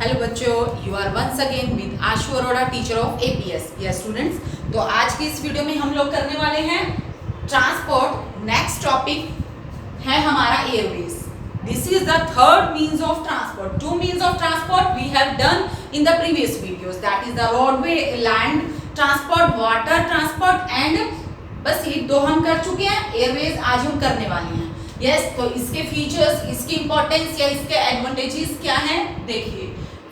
Hello बच्चों, you are once again with Ashu Arora, teacher of APS. Yes students, तो आज की इस वीडियो में हम लोग करने वाले हैं ट्रांसपोर्ट। नेक्स्ट टॉपिक है हमारा airways. This is the third means of transport. Two means of transport we have done in the previous videos, that is the roadway, land transport, water transport and बस ये दो हम कर चुके हैं। Airways आज हम करने वाले हैं। यस तो इसके फीचर्स, इसकी इंपॉर्टेंस या इसके एडवांटेजेस क्या हैं देखिए।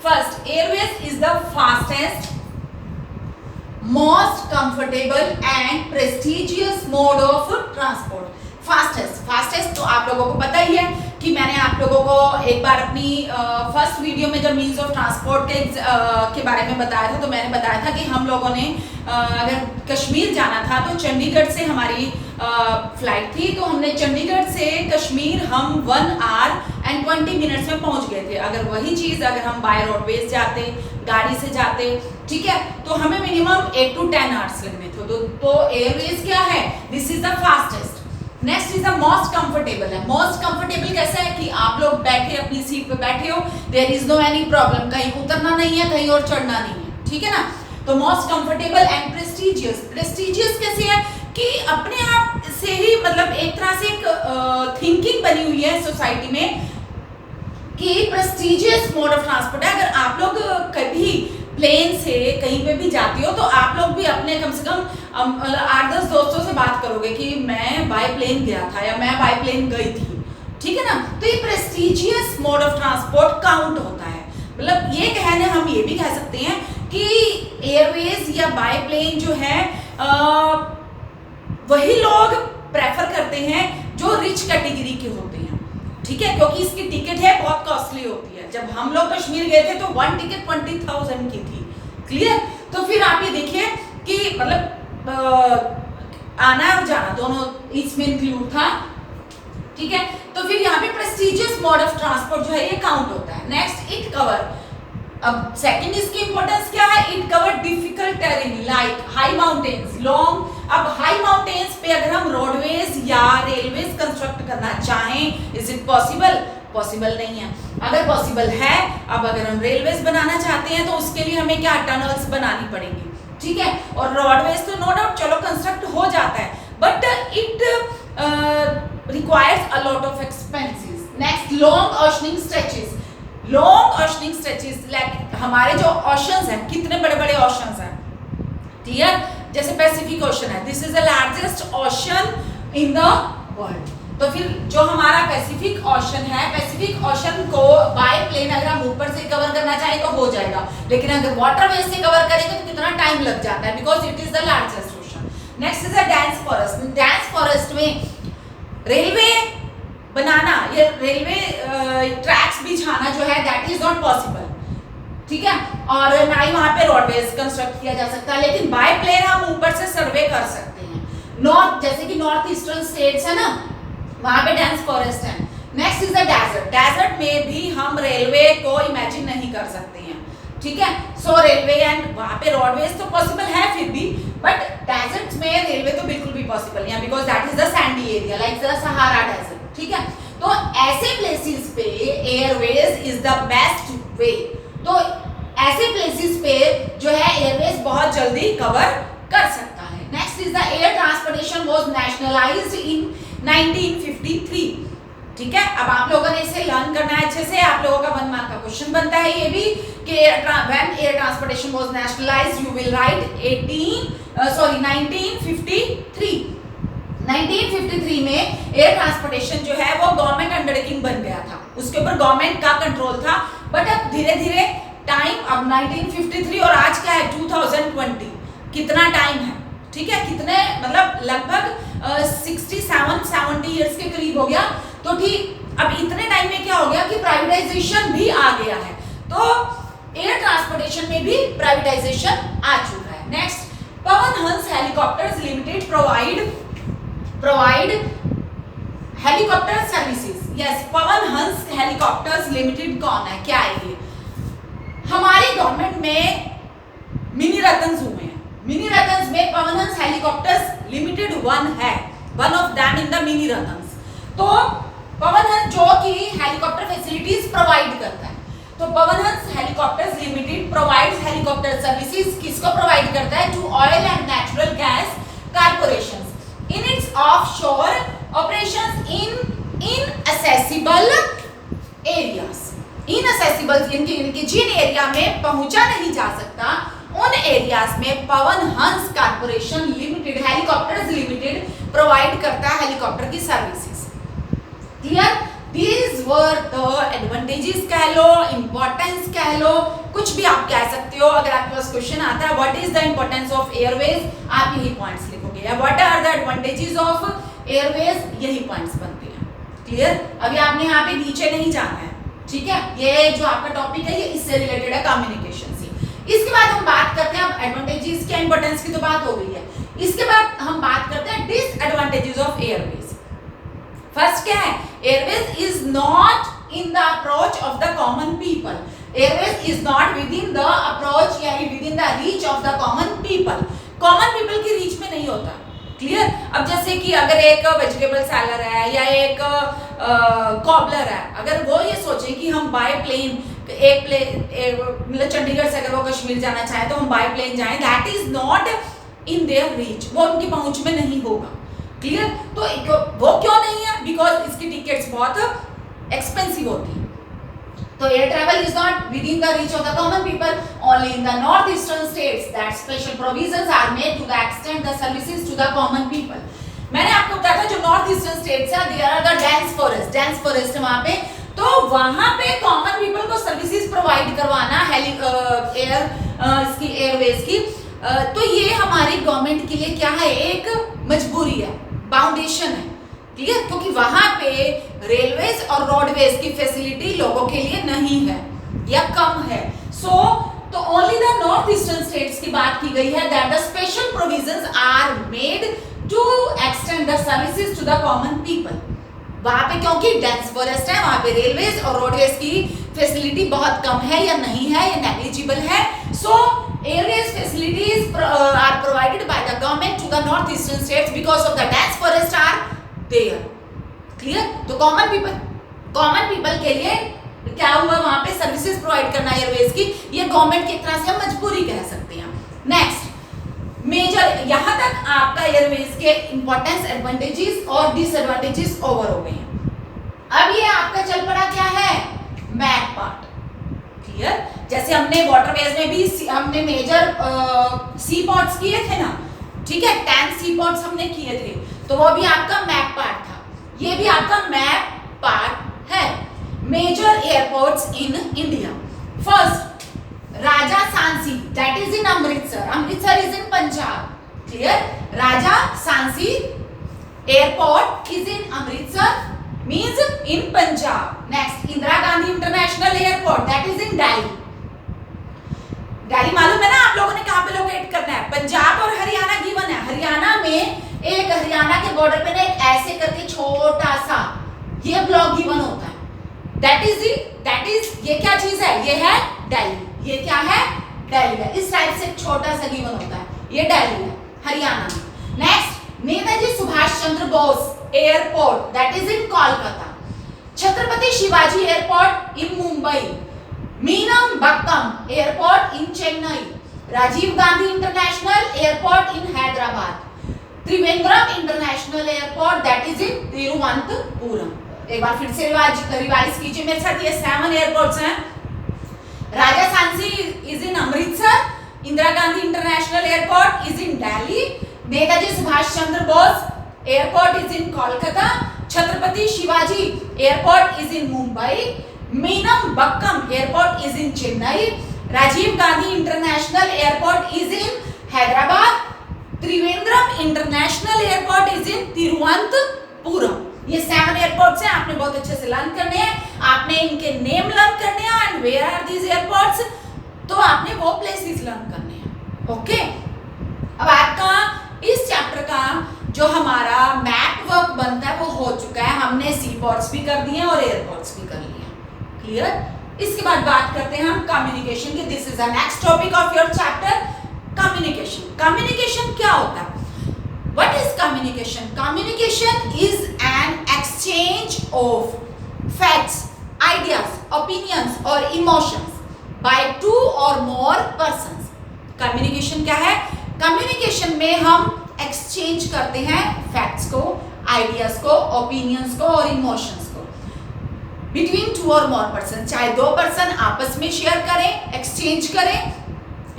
First, Airways is the fastest, most comfortable and prestigious mode of transport. Fastest तो आप लोगों को पता ही है कि मैंने आप लोगों को एक बार अपनी फर्स्ट वीडियो में जब मीन्स ऑफ ट्रांसपोर्ट के बारे में बताया था, तो मैंने बताया था कि हम लोगों ने अगर कश्मीर जाना था तो चंडीगढ़ से हमारी फ्लाइट थी, तो हमने चंडीगढ़ से कश्मीर हम 1 आवर एंड 20 मिनट्स में पहुंच गए थे। अगर वही चीज़ अगर हम बाय रोडवेज जाते, गाड़ी से जाते, ठीक है, तो हमें मिनिमम 8 to 10 आवर्स लगने थे। तो एयरवेज क्या है? This is the fastest. Next is the most comfortable है। मोस्ट कंफर्टेबल कैसा है कि आप लोग बैठे अपनी सीट पे बैठे हो, there is no any problem, कहीं उतरना नहीं है, कहीं और चढ़ना नहीं है, ठीक है ना। तो most comfortable and prestigious. Prestigious कैसे है कि अपने आप से ही मतलब एक तरह से एक थिंकिंग बनी हुई है सोसाइटी में कि प्रेस्टिजियस मोड ऑफ ट्रांसपोर्ट है। अगर आप लोग कभी प्लेन से कहीं पे भी जाती हो तो आप लोग भी अपने कम से कम 8-10 दोस्तों से बात करोगे कि मैं बाय प्लेन गया था या मैं बाय प्लेन गई थी, ठीक है ना। तो ये prestigious mode of transport count होता है। मतलब ये कहने हम ये भी कह सकते हैं कि एयरवेज या बाय प्लेन जो है वही लोग प्रेफर करते हैं जो रिच कैटेगरी के होते हैं, ठीक है, क्योंकि इसकी टिकट है बहुत कॉस्टली होती है। जब हम लोग कश्मीर गए थे तो 1 टिकट 20,000 की थी। क्लियर? तो फिर आप ये देखिए कि मतलब आना और जाना दोनों इसमें इंक्लूड था, ठीक है। तो फिर यहाँ पे प्रेस्टिजियस मोड ऑफ ट्रांसपोर्ट जो है ये काउंट होता है। Next, it cover. अब सेकंड इसकी इंपॉर्टेंस क्या है? It cover difficult terrain like high mountains, long. अब हाई माउंटेन्स पे अगर हम रोडवेज या रेलवेज कंस्ट्रक्ट करना चाहें, इज इट पॉसिबल? पॉसिबल नहीं है। अगर पॉसिबल है, अब अगर हम रेलवेज बनाना चाहते हैं तो उसके लिए हमें क्या टनल्स बनानी पड़ेंगी, ठीक है। और रोडवेज तो नो डाउट चलो कंस्ट्रक्ट हो जाता है, but it requires a lot of expenses. Next, long oceanic stretches. Long oceanic stretches like हमारे जो ओशंस हैं, कितने बड़े बड़े ओशंस हैं, क्लियर? जैसे पैसिफिक ओशन है, this is the largest ocean in the world. तो फिर जो हमारा पैसिफिक ओशन है, पैसिफिक ओशन को बाय प्लेन अगर हम ऊपर से कवर करना चाहें तो हो जाएगा, लेकिन अगर वाटरवे से कवर करेंगे तो कितना टाइम लग जाता है, because it is the largest ocean. Next is the dense forest. Dense forest में रेलवे बनाना, ये रेलवे ट्रैक्स बिछाना जो है दैट इज नॉट पॉसिबल, ठीक है, और ना ही वहां पे रोडवेज कंस्ट्रक्ट किया जा सकता है। लेकिन बाय प्लेन हम ऊपर से सर्वे कर सकते हैं। नॉर्थ, जैसे कि नॉर्थ ईस्टर्न स्टेट्स है ना, वहां पे डेंस फॉरेस्ट है। Next is the desert. Desert में भी हम रेलवे को इमेजिन नहीं कर सकते हैं, ठीक है। सो रेलवे एंड वहां पे रोडवेज तो पॉसिबल है फिर भी, बट डेजर्ट में रेलवे तो बिल्कुल भी पॉसिबल नहीं है, because that is the sandy area like the Sahara desert, ठीक है। तो ऐसे प्लेसेस पे airways is the best way. तो ऐसे प्लेसेस पे जो है एयरवेज बहुत जल्दी कवर कर सकता है। Next is the air transportation was nationalised in 1953, ठीक है। अब आप लोगों ने इसे लर्न करना है अच्छे से। आप लोगों का 1 मार्क का क्वेश्चन बनता है ये भी कि when air transportation was nationalised, you will write 1953। 1953 में एयर ट्रांसपोर्टेशन जो है वो गवर्नमेंट अंडरटेकिंग बन गया था, उसके ऊपर गवर्नमेंट का कंट्रोल था। बट अब धीरे धीरे टाइम, अब 1953 और आज क्या है 2020, कितना टाइम है, ठीक है, कितने मतलब लगभग 67-70 ईयर्स के करीब हो गया। तो ठीक अब इतने टाइम में क्या हो गया कि प्राइवेटाइजेशन भी आ गया है, तो एयर ट्रांसपोर्टेशन में भी प्राइवेटाइजेशन आ चुका है। Next, Pawan Hans helicopters limited provide helicopter services. Yes, Pawan Hans helicopters limited कौन है, क्या है ये? हमारी गवर्नमेंट में मिनी रतन हुए हैं। मिनी रतन में Pawan Hans helicopters limited one of them in the mini ratan. तो पवन हंस जो कि हेलीकॉप्टर फैसिलिटीज प्रोवाइड करता है, तो Pawan Hans helicopters limited provides helicopter services, किसको प्रोवाइड करता है? To oil and natural gas corporations in its offshore operations in inaccessible areas. Inaccessible इनके जिन एरिया में पहुंचा नहीं जा सकता उन एरियाज में पवन हंस corporation limited helicopters limited provide करता है हेलीकॉप्टर की services. Clear? These were the advantages कह लो, importance कह लो, कुछ भी आप कह सकते हो। अगर आपके पास क्वेश्चन आता है what is the importance of airways, आप यही पॉइंट्स लिखोगे, या what are the advantages of airways, यही पॉइंट्स बनते हैं। क्लियर? अभी आपने यहाँ पे नीचे नहीं जाना है, ठीक है? ये जो आपका टॉपिक है ये इससे रिलेटेड है, कम्युनिकेशन से। इसके बाद हम बात करते हैं, अब एडवांटेजेस क्या इंपॉर्टेंस की तो बात हो गई है, इसके बाद हम बात करते हैं डिसएडवांटेजेस ऑफ एयरवेज। फर्स्ट क्या है? Airways is not in the approach of the common people. Airways is not within the approach यानी within the reach of the common people. Common people की reach में नहीं होता। Clear? अब जैसे कि अगर एक वेजिटेबल सेलर है या एक कॉबलर है, अगर वो ये सोचे कि हम बाय प्लेन मतलब चंडीगढ़ से अगर वो कश्मीर जाना चाहे तो हम बाय प्लेन जाएं, that is not in their reach, वो उनकी पहुंच में नहीं होगा। क्लियर? तो वो क्यों नहीं है? बिकॉज इसकी टिकट्स बहुत एक्सपेंसिव होती है। तो air travel is not within the reach of the common people, only in the north eastern states that special provisions are made to the extend the services to the common people. मैंने आपको बताया था जो north eastern states है there are the dense forest है वहां पे, तो वहां पे कॉमन पीपल को सर्विसेज प्रोवाइड करवाना इसकी एयरवेज की, तो ये हमारी गवर्नमेंट के लिए क्या है? एक मजबूरी है, बाउंडेशन है। क्लियर? क्योंकि वहां पे रेलवेज और रोडवेज की फैसिलिटी लोगों के लिए नहीं है या कम है। तो only the north eastern states की बात की गई है that the special provisions are made to extend the services to the common people. वहां पे क्योंकि डेंस फॉरेस्ट है, वहां पे रेलवेज और रोडवेज की फैसिलिटी बहुत कम है या नहीं है या नेग्लिजिबल है। So airways facilities are provided by the government to the north eastern states because of the dense forest are there. Clear? तो कॉमन पीपल के लिए क्या हुआ? वहां पे सर्विसेज प्रोवाइड करना एयरवेज की, ये गवर्नमेंट की तरह से मजबूरी कह सकते हैं। नेक्स्ट मेजर, यहां तक आपका एयरवेज के इंपॉर्टेंस, एडवांटेजेस और डिसएडवांटेजेस ओवर हो गए हैं। अब ये आपका चल पड़ा क्या है? Map part. क्लियर? जैसे हमने वाटरवेज में भी हमने मेजर सी पोर्ट्स किए थे ना, ठीक है? 10 सी पोर्ट्स हमने किए थे, तो वो भी आपका मैप पार्ट था, ये भी आपका मैप पार्ट है। Major airports in India, first Raja Sansi that is in Amritsar, Amritsar is in Punjab. Clear? Raja Sansi airport is in Amritsar means in Punjab. Next Indira Gandhi international airport that is in Delhi. Delhi मालूम है ना आप लोगों ने कहां पे लोकेट करना है? पंजाब और हरियाणा गिवन है। हरियाणा में एक हरियाणा के बॉर्डर पे ना एक ऐसे करके छोटा सा ये ब्लॉक गिवन होता है, दैट इज ये क्या चीज है? ये है दिल्ली। ये क्या है? दिल्ली है। इस टाइप से छोटा सा गिवन होता है, ये दिल्ली है हरियाणा में। Next Netaji Subhash Chandra Bose airport that is in Kolkata. Chhatrapati Shivaji airport in Mumbai. Meenambakkam airport in Chennai. Rajiv Gandhi international airport in Hyderabad. Trivandrum international airport that is in Thiruvananthapuram. एक बार फिर से रिवाइज कीजिए मेरे साथ, ये 7 एयरपोर्ट्स हैं। Raja Sansi is in Amritsar, Indira Gandhi international airport is in Delhi, Netaji Subhash Chandra Bose airport is in Kolkata, Chhatrapati Shivaji airport is in Mumbai, Meenambakkam airport is in Chennai, Rajiv Gandhi international airport is in Hyderabad, Trivandrum international airport is in Thiruvananthapuram. ये 7 एयरपोर्ट्स हैं, आपने बहुत अच्छे से लर्न करने हैं, आपने इनके नेम लर्न करने हैं and where are these airports, तो आपने वो प्लेसेस लर्न करने हैं। ओके, अब आपका इस चैप्टर का जो हमारा मैप वर्क बनता है वो हो चुका है। हमने सी पोर्ट्स भी कर दिए और एयरपोर्ट्स भी कर लिए। क्लियर? इसके बाद बात करते हैं हम कम्युनिकेशन की। This is the next topic of your chapter communication. Communication क्या होता है? What is communication? Communication is an exchange of facts, ideas, opinions or emotions by 2 or more persons। Communication क्या है? कम्युनिकेशन में हम एक्सचेंज करते हैं फैक्ट्स को, आइडियाज को, ओपिनियंस को और इमोशंस को बिटवीन 2 or more पर्सन। चाहे 2 पर्सन आपस में शेयर करें, एक्सचेंज करें,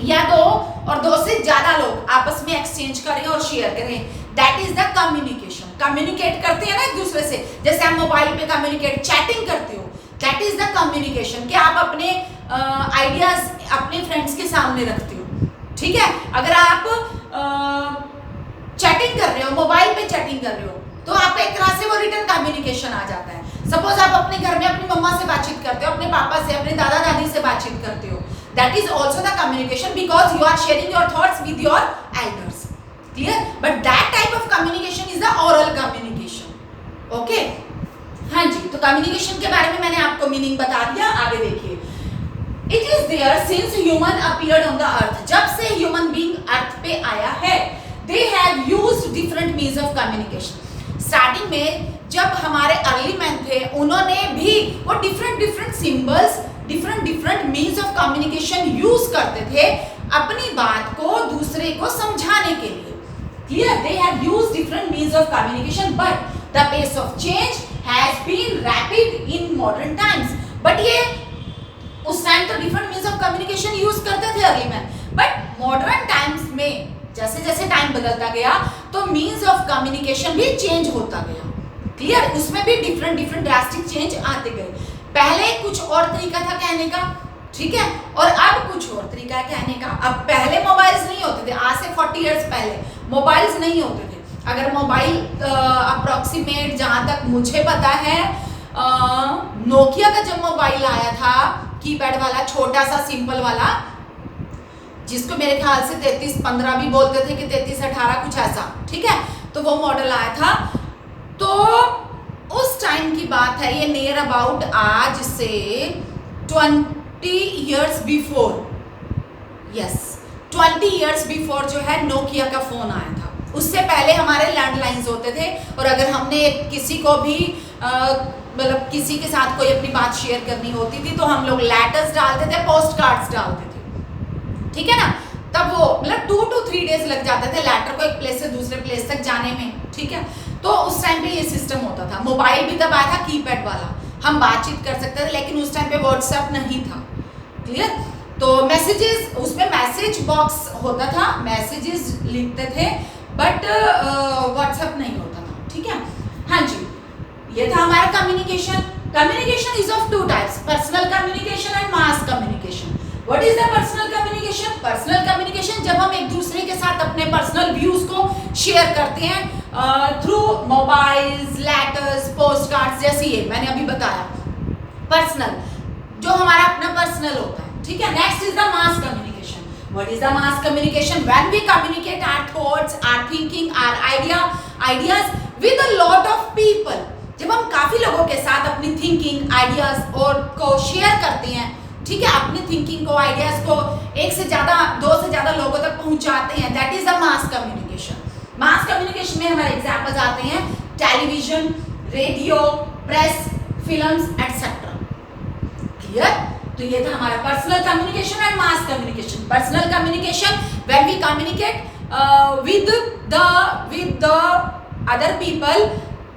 या 2 और 2 से ज्यादा लोग आपस में एक्सचेंज करें और शेयर करें, that is the communication. Communicate करते हैं ना एक दूसरे से, जैसे आप मोबाइल पे कम्युनिकेट, चैटिंग करते हो, दैट इज द कम्युनिकेशन। कि आप अपने आइडियाज अपने फ्रेंड्स के सामने रखते हो, ठीक है। अगर आप चैटिंग कर रहे हो, मोबाइल पे चैटिंग कर रहे हो, तो आप एक तरह से वो रिटर्न कम्युनिकेशन आ जाता है। सपोज आप अपने घर में अपनी मम्मा से बातचीत करते हो, अपने पापा से, अपने दादा दादी से बातचीत करते हो, that is also the communication because you are sharing your thoughts with your elders, clear? But that type of communication is the oral communication, okay? हाँ जी, तो communication के बारे में मैंने आपको मीनिंग बता दिया। आगे देखिए, it is there since human appeared on the earth। जब से human being अर्थ पे आया है, they have used different means of communication। Starting में जब हमारे अर्ली मैन थे, उन्होंने भी वो different symbols, different means of communication use करते थे अपनी बात को दूसरे को समझाने के लिए, clear? They have used different means of communication but the pace of change has been rapid in modern times. But ये उस टाइम तो different means of communication use करते थे early man, but modern times में जैसे जैसे time बदलता गया तो मीन्स ऑफ कम्युनिकेशन भी चेंज होता गया, क्लियर? उसमें भी डिफरेंट ड्रास्टिक चेंज आते गए। पहले कुछ और तरीका था कहने का, ठीक है, और अब कुछ और तरीका है कहने का। अब पहले मोबाइल्स नहीं होते थे, आज से 40 इयर्स पहले मोबाइल्स नहीं होते थे। अगर मोबाइल अप्रोक्सीमेट जहाँ तक मुझे पता है, नोकिया का जब मोबाइल आया था, कीपैड वाला, छोटा सा सिंपल वाला, जिसको मेरे ख्याल से 3315 भी बोलते थे कि 3318 कुछ ऐसा, ठीक है, तो वो मॉडल आया था। तो उस टाइम की बात है, ये नियर अबाउट आज से 20 years before, yes 20 years before जो है नोकिया का फोन आया था। उससे पहले हमारे लैंडलाइंस होते थे, और अगर हमने किसी को भी मतलब किसी के साथ कोई अपनी बात शेयर करनी होती थी तो हम लोग लेटर्स डालते थे, पोस्ट कार्ड्स डालते थे, ठीक है ना। तब वो मतलब 2 to 3 डेज लग जाते थे लेटर को एक प्लेस से दूसरे प्लेस तक जाने में, ठीक है। तो उस टाइम पे ये सिस्टम होता था। मोबाइल भी तब आया था कीपैड वाला, हम बातचीत कर सकते थे, लेकिन उस टाइम पे व्हाट्सएप नहीं था, क्लियर। तो मैसेजेस, उसमें मैसेज बॉक्स होता था, मैसेजेस लिखते थे, बट व्हाट्सएप नहीं होता था, ठीक है। हाँ जी, ये था हमारा communication. Communication is of 2 types, personal communication and mass communication. What is the personal communication? Personal communication जब हम एक दूसरे के साथ अपने पर्सनल व्यूज को शेयर करते हैं through mobiles, letters, post cards, जैसे ये मैंने अभी बताया, पर्सनल जो हमारा अपना पर्सनल होता है, ठीक है। Next is the mass communication. What is the mass communication? When we communicate our thoughts, our thinking, our ideas with a lot of people. जब हम काफी लोगों के साथ अपनी थिंकिंग, आइडियाज और को शेयर करते हैं, ठीक है, अपनी थिंकिंग को, आइडियाज को 1 से ज्यादा, 2 से ज्यादा लोगों तक पहुंचाते हैं, that is the mass communication. Mass communication में हमारे एग्जाम्पल्स आते हैं television, radio, press, films etcetera, clear. तो ये था हमारा personal communication and mass communication. Personal communication when we communicate with the other people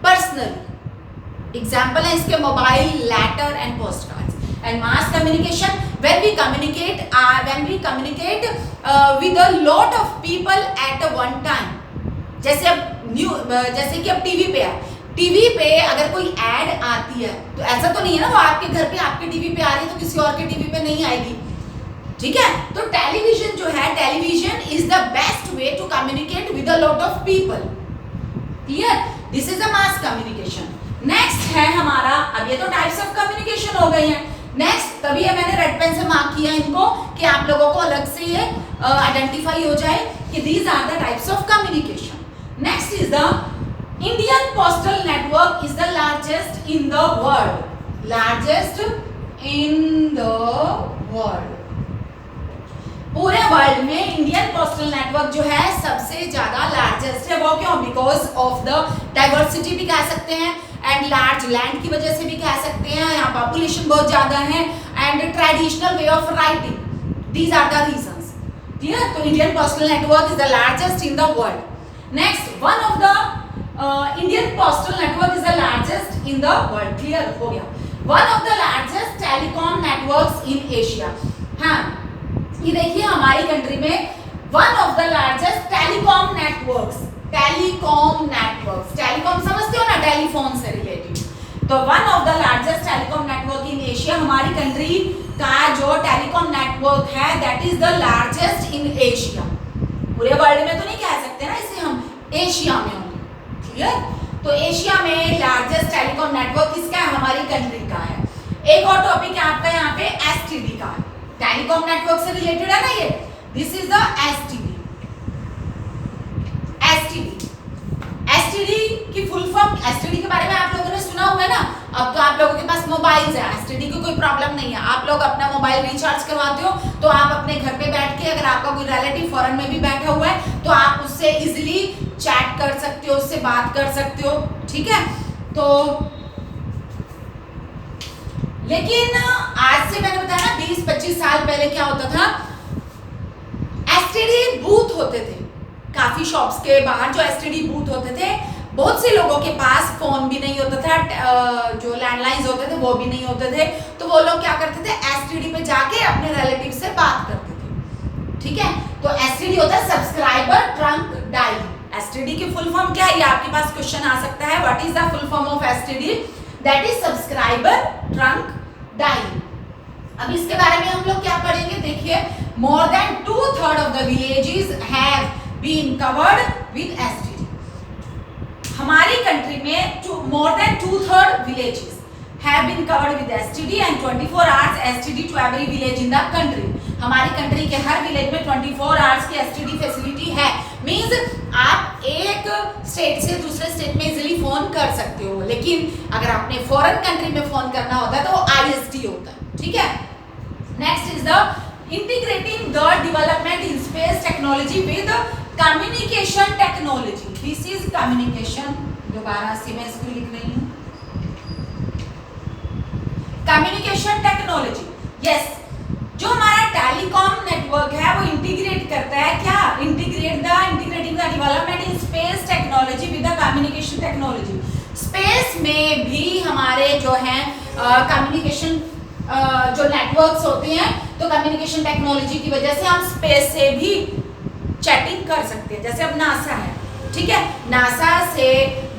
personally, example है इसके mobile, letter and post cards. And mass communication when we communicate with a lot of people at one time। जैसे कि अब TV पे है, TV पे अगर कोई ऐड आती है तो ऐसा तो नहीं है ना वो आपके घर पे आपके टीवी पे आ रही है तो किसी और के टीवी पे नहीं आएगी, ठीक है। तो टेलीविजन जो है, television is the best way to communicate with a lot of people, clear. This is a mass communication. Next है हमारा, अब ये तो टाइप्स ऑफ कम्युनिकेशन हो गई हैं। नेक्स्ट, तभी मैंने रेड पेन से मार्क किया इनको कि आप लोगों को अलग से ये आइडेंटिफाई हो जाए कि these are the types of communication. Next is the Indian postal network is the largest in the world. Largest in the world, पूरे वर्ल्ड में इंडियन पोस्टल नेटवर्क जो है सबसे ज्यादा लार्जेस्ट है। वो क्यों? बिकॉज ऑफ द डाइवर्सिटी भी कह सकते हैं, एंड लार्ज लैंड की वजह से भी कह सकते हैं, यहाँ पॉपुलेशन बहुत ज़्यादा है, and traditional way of writing. These are the reasons. Clear? So Indian postal network is the largest in the world. Next, one of the Indian postal network is the largest in the world. Clear हो गया. One of the largest telecom networks in Asia. हाँ, ये देखिए हमारी country में one of the largest telecom networks. Telecom networks, telecom समझते हो ना, टेलीफोन से रिलेटेड. तो one of the largest telecom network in Asia, हमारी कंट्री का जो टेलीकॉम नेटवर्क है that is the largest in Asia. पूरे वर्ल्ड में तो नहीं कह सकते ना इसे हम, एशिया में होंगे. क्लियर? तो एशिया में लार्जेस्ट टेलीकॉम नेटवर्क किसका है? हमारी कंट्री का है. एक और टॉपिक है आपका यहाँ पे एसटीडी का. टेलीकॉम नेटवर्क से रिलेटेड है ना ये. This is the STD. STD की फुल फॉर्म, एसटीडी के बारे में आप लोगों ने सुना हुआ है ना. अब तो आप लोगों के पास मोबाइल्स है, एसटीडी की कोई प्रॉब्लम नहीं है. आप लोग अपना मोबाइल रिचार्ज करवाते हो तो आप अपने घर पे बैठ के, अगर आपका कोई रिलेटिव फॉरेन में भी बैठा हुआ है तो आप उससे इजीली चैट कर सकते हो, उससे बात कर सकते हो. ठीक है? तो लेकिन आज से मैंने बताया ना 20-25 साल पहले क्या होता था, एसटीडी बूथ होते थे काफी शॉप्स के बाहर. जो एसटीडी बूथ होते थे, बहुत से लोगों के पास फोन भी नहीं होता था, जो लैंडलाइंस होते थे वो भी नहीं होते थे. तो वो लोग क्या करते थे, एसटीडी पे जाके अपने रिलेटिव से बात करते थे. ठीक है? तो एसटीडी होता है सब्सक्राइबर ट्रंक डायल. एसटीडी की फुल फॉर्म क्या है, ये आपके पास क्वेश्चन आ सकता है. What is the full form of STD? That is subscriber trunk dial. अब इसके बारे में हम लोग क्या पढ़ेंगे, देखिए. More than 2/3 of the villages have been covered with STD. हमारी कंट्री में more than 2/3 villages have been covered with STD and 24 hours STD to every village in the country. हमारी कंट्री के हर विलेज में 24 आवर्स की STD facility है. Means आप एक state से दूसरे स्टेट में इजीली फोन कर सकते हो. लेकिन अगर आपने फॉरेन कंट्री में फोन करना होता है तो वो आईएसटी होता है. ठीक है? Next is the integrating the development in space technology with communication technology. This is communication. दोबारा से मैं इसको लिख रही हूँ, कम्युनिकेशन टेक्नोलॉजी. यस, जो हमारा टेलीकॉम नेटवर्क है वो इंटीग्रेट करता है क्या, integrating the development in space technology with the communication technology. Space में भी हमारे जो हैं कम्युनिकेशन जो नेटवर्क्स होते हैं, तो कम्युनिकेशन टेक्नोलॉजी की वजह से हम स्पेस से भी चैटिंग कर सकते हैं. जैसे अब नासा है. ठीक है? नासा से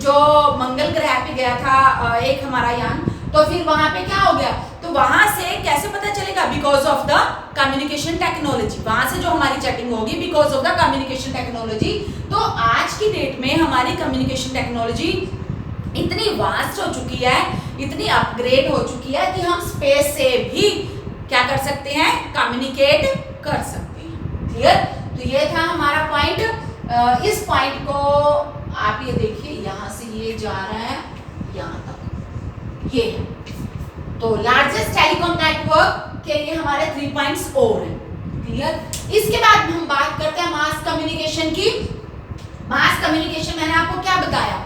जो मंगल ग्रह पे गया था एक हमारा यान, तो फिर वहां पे क्या हो गया, तो वहां से कैसे पता चलेगा, because of the communication technology. वहां से जो हमारी चैटिंग होगी because of the communication technology. तो आज की डेट में हमारी कम्युनिकेशन टेक्नोलॉजी इतनी वास्ट हो चुकी है, इतनी अपग्रेड हो चुकी है कि हम स्पेस से भी क्या कर सकते हैं, कम्युनिकेट कर सकते हैं. क्लियर? तो ये था हमारा पॉइंट. इस पॉइंट को आप ये देखिए, यहाँ से ये जा रहा है यहाँ तक, ये है. तो लार्जेस्ट टेलीकॉम नेटवर्क के लिए हमारे 3 पॉइंट्स और हैं. क्लियर? इसके बाद हम बात करते हैं मास कम्युनिकेशन की. मास कम्युनिकेशन मैंने आपको क्या बताया,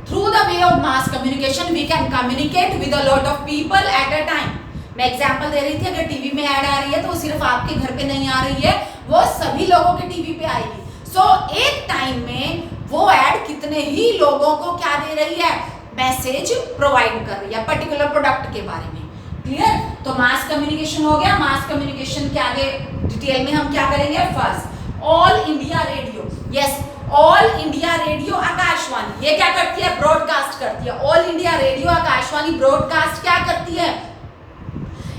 through the way of mass communication we can communicate with a lot of people at a time. मैं एग्जांपल दे रही थी, अगर टीवी में ऐड आ रही है तो वो सिर्फ आपके घर पे नहीं आ रही है, वो सभी लोगों के टीवी पे आएगी. सो एक टाइम में वो ऐड कितने ही लोगों को क्या दे रही है, मैसेज प्रोवाइड कर रही है पर्टिकुलर प्रोडक्ट के बारे में. क्लियर? तो मास कम्युनिकेशन हो गया. मास कम्युनिकेशन के आगे डिटेल में हम क्या करेंगे, first all India radio. Yes, all India radio Akashvani ये क्या करती है, ब्रॉडकास्ट करती है. All India radio Akashvani broadcast क्या करती है,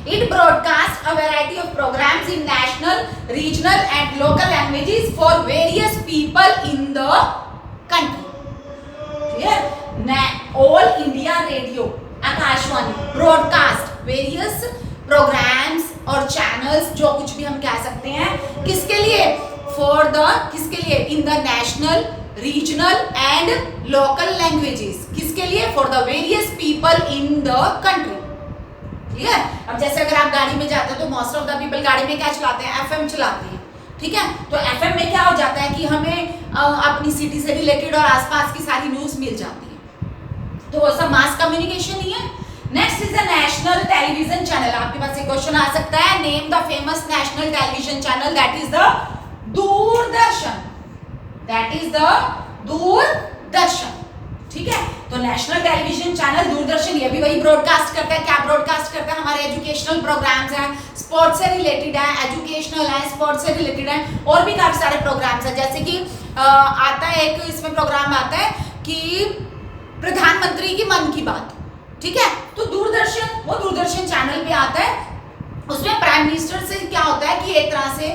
it broadcasts a variety of programs in national, regional and local languages for various people in the country. Clear? All India Radio Akashvani broadcast various programs और channels, जो कुछ भी हम कह सकते हैं, किसके लिए, for the किसके लिए, in the national, regional and local languages. किसके लिए, for the various people in the country. Clear? अब जैसे अगर आप गाड़ी में जाते हो तो मोस्ट ऑफ द पीपल गाड़ी में क्या चलाते हैं, एफएम चलाते हैं. ठीक है? तो एफएम में क्या हो जाता है कि हमें अपनी सिटी से रिलेटेड और आसपास की सारी न्यूज मिल जाती है. तो वो सब मास कम्युनिकेशन ही है. Next is the national television channel, आपके पास एक क्वेश्चन आ सकता है, name the famous national television channel, that is the Doordarshan, that is the Doordarshan. ठीक है, तो नेशनल टेलीविजन चैनल दूरदर्शन, ये भी वही ब्रॉडकास्ट करता है। क्या ब्रॉडकास्ट करता है? हमारे एजुकेशनल प्रोग्राम्स हैं, स्पोर्ट्स से रिलेटेड है, एजुकेशनल है, स्पोर्ट्स से रिलेटेड है, और भी काफी सारे प्रोग्राम्स हैं। जैसे कि आता है एक इसमें प्रोग्राम आता है कि प्रधानमंत्री की मन की बात, ठीक है, तो दूरदर्शन, वो दूरदर्शन चैनल पे आता है। उसमें प्राइम मिनिस्टर से क्या होता है कि एक तरह से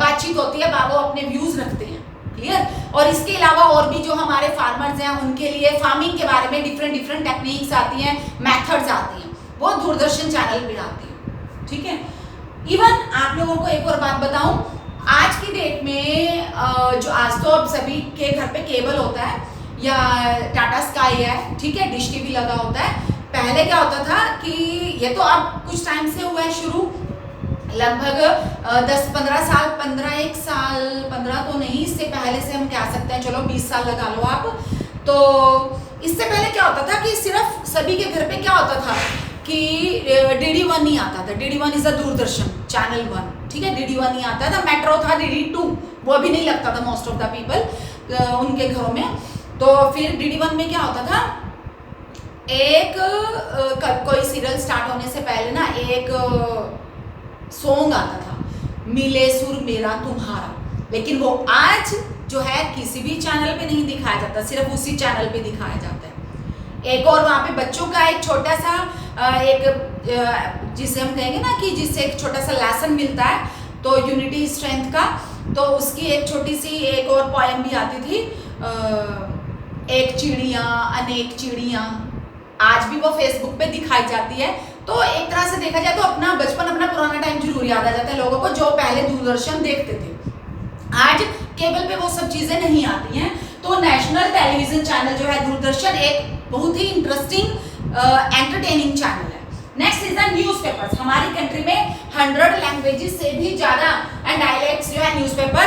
बातचीत होती है, वो अपने व्यूज रखते हैं, क्लियर। और इसके अलावा और भी जो हमारे फार्मर्स हैं उनके लिए फार्मिंग के बारे में डिफरेंट टेक्निक्स आती हैं, मेथड्स आती हैं, वो दूरदर्शन चैनल पे आती है। ठीक है, इवन आप लोगों को एक और बात बताऊं, आज की डेट में जो आज तो अब सभी के घर पे केबल होता है या टाटा स्काई है, ठीक है, डिश टीवी लगा होता है। पहले क्या होता था कि ये तो अब कुछ टाइम से हुआ है शुरू, लगभग 10-15 साल, 15 साल, 15 तो नहीं, इससे पहले से हम कह सकते हैं, चलो 20 साल लगा लो आप। तो इससे पहले क्या होता था कि सिर्फ सभी के घर पे क्या होता था कि DD1 नहीं आता था। DD1 is a Doordarshan channel 1, ठीक है, DD1 नहीं आता था। मेट्रो था DD2, वो भी नहीं लगता था मोस्ट ऑफ द पीपल उनके घरों में। तो फिर DD1 में क्या होता था, एक कोई सीरियल स्टार्ट होने से पहले ना एक सॉन्ग आता था, मिले सुर मेरा तुम्हारा, लेकिन वो आज जो है किसी भी चैनल पे नहीं दिखाया जाता, सिर्फ उसी चैनल पे दिखाया जाता है। एक और वहाँ पे बच्चों का एक छोटा सा एक जिसे हम कहेंगे ना कि जिससे एक छोटा सा लेसन मिलता है, तो यूनिटी स्ट्रेंथ का, तो उसकी एक छोटी सी एक और पोएम भी आती थी, एक चिड़िया अनेक चिड़िया, आज भी वो फेसबुक पे दिखाई जाती है। तो एक तरह से देखा जाए तो अपना बचपन, अपना पुराना टाइम जरूर याद आ जाता है लोगों को, जो पहले दूरदर्शन देखते थे। आज केबल पे वो सब चीजें नहीं आती हैं। तो नेशनल टेलीविजन चैनल जो है दूरदर्शन, एक बहुत ही इंटरेस्टिंग एंटरटेनिंग चैनल है। Next is the newspapers. हमारी कंट्री में 100 लैंग्वेजेस से भी ज्यादा एंड डायलेक्ट्स जो है न्यूज़पेपर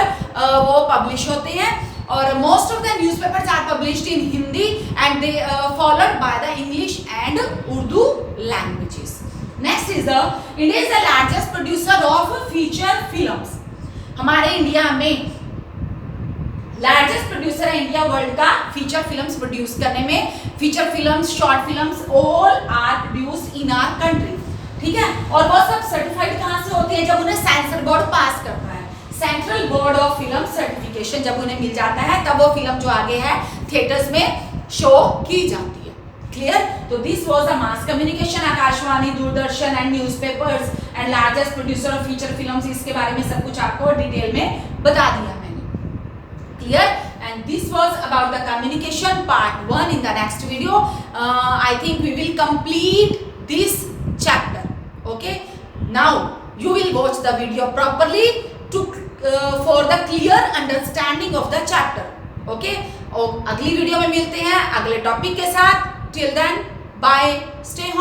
वो पब्लिश होते हैं, और most of the newspapers are published in Hindi and they followed by the English and Urdu languages. Next is the India is the largest producer of feature films. हमारे इंडिया में largest producer है India world का feature films produce करने में। Feature films, short films, all are produced in our country, ठीक है। और वो सब सर्टिफाइड कहाँ से होती है? जब उन्हें सेंसर बोर्ड पास करता है, central board of film certification जब उन्हें मिल जाता है, तब वो फिल्म जो आगे है थिएटर्स में शो की जाती है, क्लियर। तो this was the mass communication, Akashvani, Doordarshan and newspapers and largest producer of feature films. इसके बारे में सब कुछ आपको डिटेल में बता दिया मैंने, clear. And this was about the communication part 1. In the next video I think we will complete this chapter. Okay, now you will watch the video properly to for the clear understanding of the chapter. Okay, और अगली video में मिलते हैं अगले topic के साथ. Till then, bye, stay home.